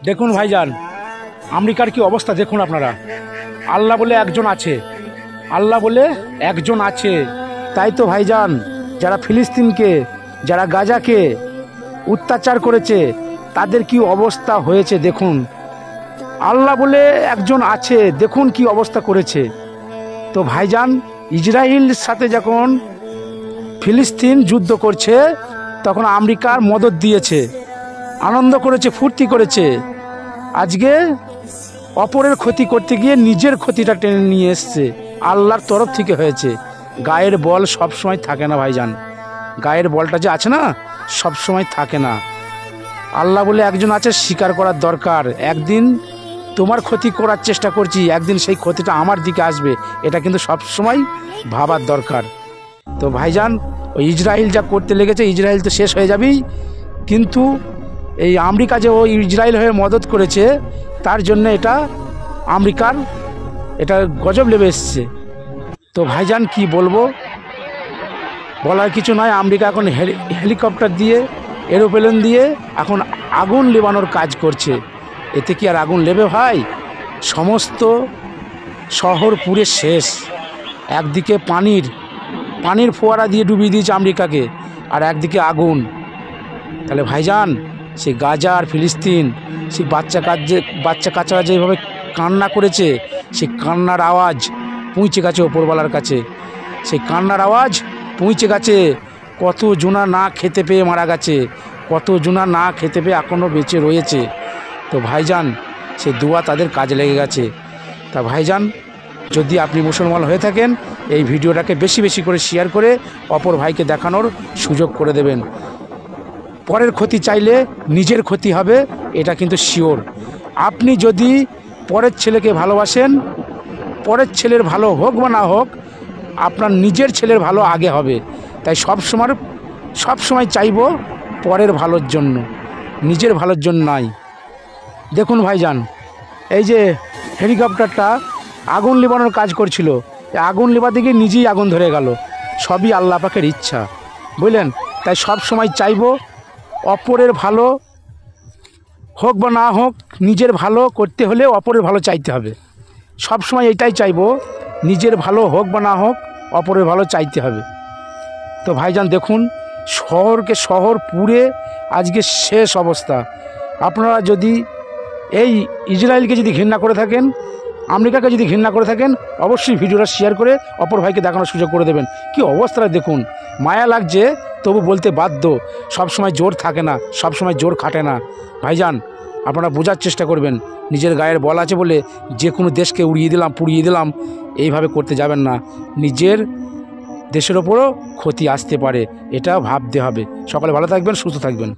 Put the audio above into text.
দেখুন ভাইজান, আমেরিকার কি অবস্থা দেখুন আপনারা। আল্লাহ বলে একজন আছে, আল্লাহ বলে একজন আছে। তাই তো ভাইজান, যারা ফিলিস্তিনকে, যারা গাজাকে অত্যাচার করেছে তাদের কি অবস্থা হয়েছে দেখুন। আল্লাহ বলে একজন আছে, দেখুন কি অবস্থা করেছে। তো ভাইজান, ইসরায়েলের সাথে যখন ফিলিস্তিন যুদ্ধ করছে তখন আমেরিকার মদদ দিয়েছে, আনন্দ করেছে, ফুর্তি করেছে। আজকে অপরের ক্ষতি করতে গিয়ে নিজের ক্ষতিটা টেনে নিয়ে এসছে। আল্লাহর তরফ থেকে হয়েছে। গায়ের বল সব সময় থাকে না ভাইজান, গায়ের বলটা যে আছে না সব সময় থাকে না। আল্লাহ বলে একজন আছে, স্বীকার করার দরকার। একদিন তোমার ক্ষতি করার চেষ্টা করছি, একদিন সেই ক্ষতিটা আমার দিকে আসবে, এটা কিন্তু সব সময় ভাবার দরকার। তো ভাইজান, ওই ইসরায়েল যা করতে লেগেছে, ইসরায়েল তো শেষ হয়ে যাবেই, কিন্তু এই আমেরিকা যে ওই ইসরায়েল হয়ে মদত করেছে তার জন্য এটা আমেরিকার এটা গজব লেবে এসছে। তো ভাইজান কি বলবো, বলার কিছু নয়। আমেরিকা এখন হেলিকপ্টার দিয়ে, এরোপ্লেন দিয়ে এখন আগুন লেবানোর কাজ করছে। এতে কি আর আগুন লেবে ভাই? সমস্ত শহর পুরে শেষ। একদিকে পানির ফোয়ারা দিয়ে ডুবিয়ে দিয়েছে আমেরিকাকে, আর একদিকে আগুন। তাহলে ভাইজান, সেই গাজা আর ফিলিস্তিন, সেই বাচ্চা কাচ্চারা যেভাবে কান্না করেছে, সেই কান্নার আওয়াজ পৌঁছে গেছে ওপরওয়ালার কাছে। সেই কান্নার আওয়াজ পৌঁছে গেছে। কত জনা না খেতে পেয়ে মারা গেছে, কত জনা না খেতে পেয়ে এখনও বেঁচে রয়েছে। তো ভাইজান, সে দোয়া তাদের কাজে লেগে গেছে। তা ভাইজান, যদি আপনি মুসলমান হয়ে থাকেন, এই ভিডিওটাকে বেশি বেশি করে শেয়ার করে অপর ভাইকে দেখানোর সুযোগ করে দেবেন। পরের ক্ষতি চাইলে নিজের ক্ষতি হবে, এটা কিন্তু শিওর। আপনি যদি পরের ছেলেকে ভালোবাসেন, পরের ছেলের ভালো হোক বা না হোক, আপনার নিজের ছেলের ভালো আগে হবে। তাই সব সময় চাইব পরের ভালোর জন্য, নিজের ভালোর জন্য নয়। দেখুন ভাইজান, এই যে হেলিকপ্টারটা আগুন লিবানোর কাজ করছিল, আগুন লিবাতে গিয়ে নিজেই আগুন ধরে গেল। সবই আল্লাহ পাকের ইচ্ছা, বুঝলেন? তাই সব সময় চাইব অপরের ভালো হোক বা না হোক, নিজের ভালো করতে হলে অপরের ভালো চাইতে হবে। সব সময় এটাই চাইব, নিজের ভালো হোক বা না হোক, অপরের ভালো চাইতে হবে। তো ভাইজান দেখুন, শহর পুরে আজকে শেষ অবস্থা। আপনারা যদি এই ইসরায়েলকে যদি ঘৃণা করে থাকেন, আমেরিকাকে যদি ঘৃণা করে থাকেন, অবশ্যই ভিডিওটা শেয়ার করে অপর ভাইকে দেখানোর সুযোগ করে দেবেন। কি অবস্থাটা দেখুন, মায়া লাগছে, তবু বলতে বাধ্য। সবসময় জোর থাকে না, সবসময় জোর খাটে না। ভাইজান, আপনারা বোঝার চেষ্টা করবেন। নিজের গায়ের বল আছে বলে যে কোনো দেশকে পুড়িয়ে দিলাম, এইভাবে করতে যাবেন না। নিজের দেশের ওপরও ক্ষতি আসতে পারে, এটা ভাবতে হবে। সকলে ভালো থাকবেন, সুস্থ থাকবেন।